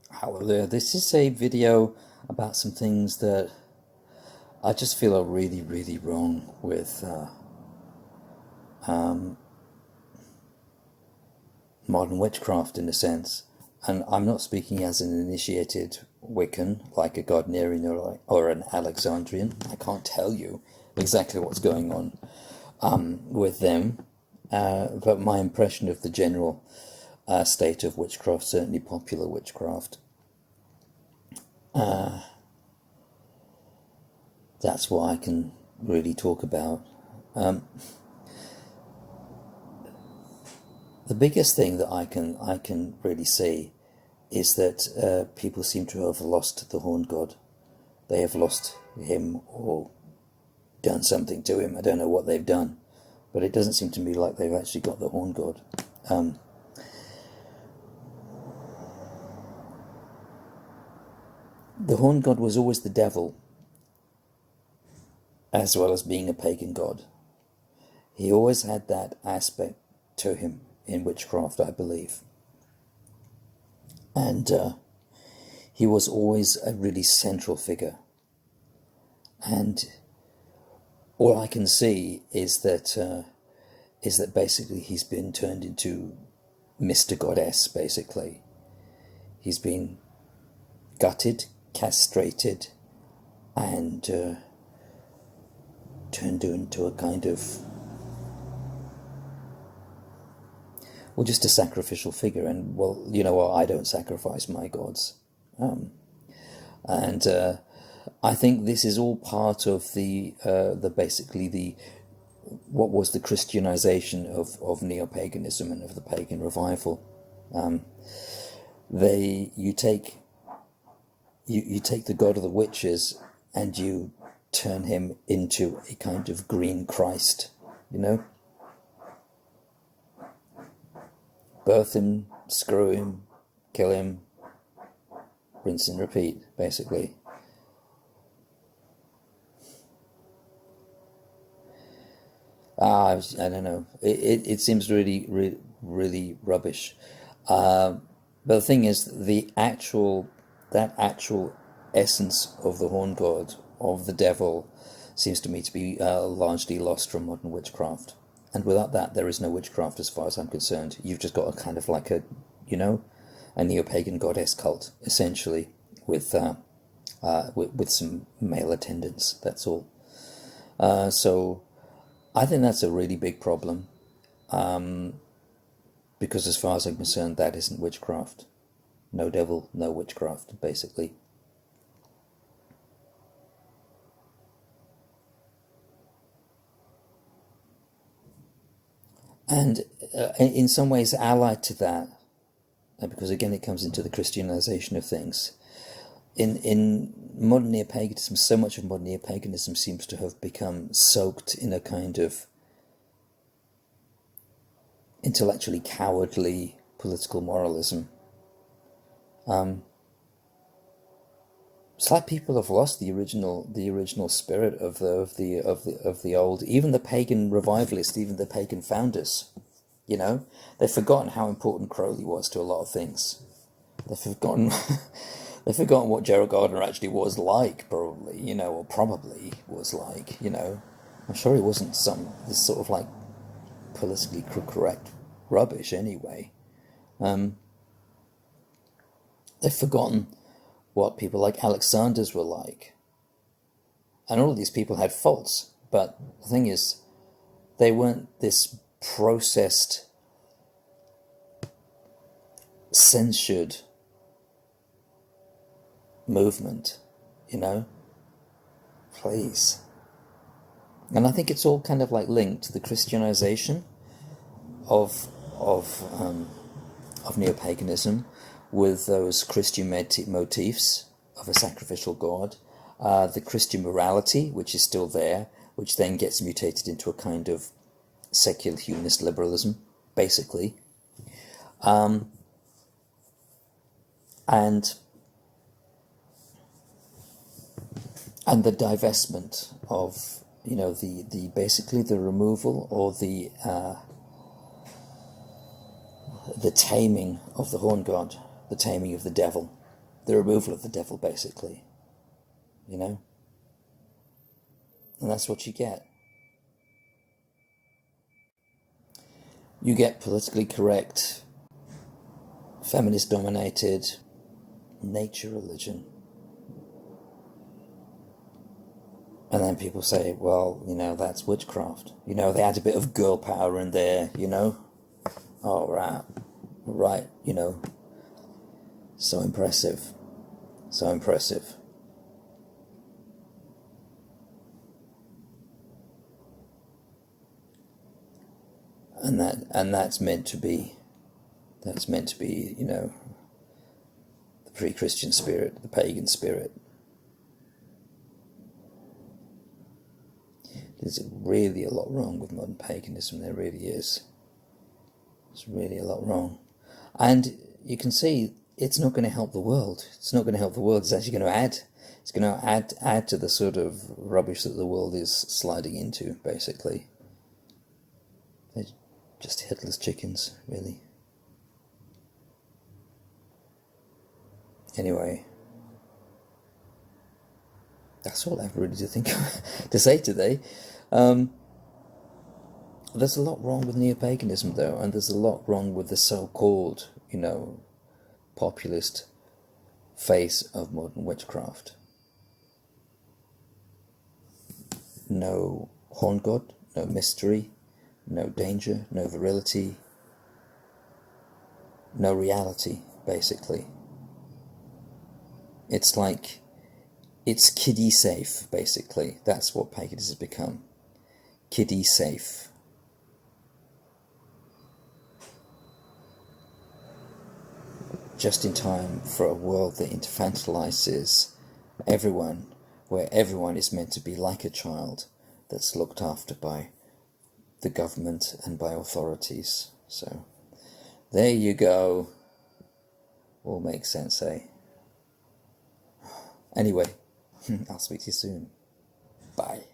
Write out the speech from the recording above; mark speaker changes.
Speaker 1: Hello there, this is a video about some things that I just feel are really, really wrong with modern witchcraft in a sense. And I'm not speaking as an initiated Wiccan, like a Gardnerian or an Alexandrian. I can't tell you exactly what's going on with them, but my impression of the general state of witchcraft, certainly popular witchcraft, that's what I can really talk about. The biggest thing that I can really see is that people seem to have lost the horned god. They have lost him or done something to him. I don't know what they've done, but it doesn't seem to me like they've actually got the horned god. The horned god was always the devil, as well as being a pagan god. He always had that aspect to him in witchcraft, I believe. And he was always a really central figure. And all I can see is that basically he's been turned into Mr. Goddess, basically. He's been gutted, castrated, and turned into a kind of, well, just a sacrificial figure. And, well, you know what, I don't sacrifice my gods. And I think this is all part of the what was the Christianization of neo-paganism and of the pagan revival. You take the god of the witches and you turn him into a kind of green Christ, you know? Birth him, screw him, kill him, rinse and repeat, basically. I don't know. It seems really, really rubbish. But the thing is, that actual essence of the horn god, of the devil, seems to me to be largely lost from modern witchcraft. And without that, there is no witchcraft as far as I'm concerned. You've just got a kind of like a neo-pagan goddess cult, essentially, with some male attendants. That's all. So I think that's a really big problem, because as far as I'm concerned, that isn't witchcraft. No devil, no witchcraft, basically. And in some ways allied to that, because again it comes into the Christianization of things, in modern neo-paganism, so much of modern neo-paganism seems to have become soaked in a kind of intellectually cowardly political moralism. It's like people have lost the original spirit of the old, even the pagan revivalists, even the pagan founders. You know, they've forgotten how important Crowley was to a lot of things. They've forgotten they've forgotten what Gerald Gardner actually was like, probably, you know, or probably was like, you know. I'm sure he wasn't this sort of like politically correct rubbish anyway. They've forgotten what people like Alexander's were like. And all of these people had faults, but the thing is, they weren't this processed, censured movement, you know? Please. And I think it's all kind of like linked to the Christianization of neo-paganism, with those Christian motifs of a sacrificial god, the Christian morality, which is still there, which then gets mutated into a kind of secular humanist liberalism, basically, and the divestment of, you know, the basically the removal or the taming of the horn god, the taming of the devil, the removal of the devil, basically, you know? And that's what you get. You get politically correct, feminist-dominated nature religion. And then people say, well, you know, that's witchcraft. You know, they add a bit of girl power in there, you know? Oh, right, you know. So impressive. So impressive. And that's meant to be, you know, the pre-Christian spirit, the pagan spirit. There's really a lot wrong with modern paganism, there really is. There's really a lot wrong. And you can see it's not going to help the world. It's not going to help the world. It's actually going to add. It's going to add to the sort of rubbish that the world is sliding into, basically. They're just Hitler's chickens, really. Anyway, that's all I have really to say today. There's a lot wrong with neo-paganism, though, and there's a lot wrong with the so-called, you know, populist face of modern witchcraft. No horn god, no mystery, no danger, no virility, no reality, basically. It's like, it's kiddie safe, basically. That's what paganism has become. Kiddie safe. Just in time for a world that infantilizes everyone, where everyone is meant to be like a child that's looked after by the government and by authorities. So, there you go. All makes sense, eh? Anyway, I'll speak to you soon. Bye.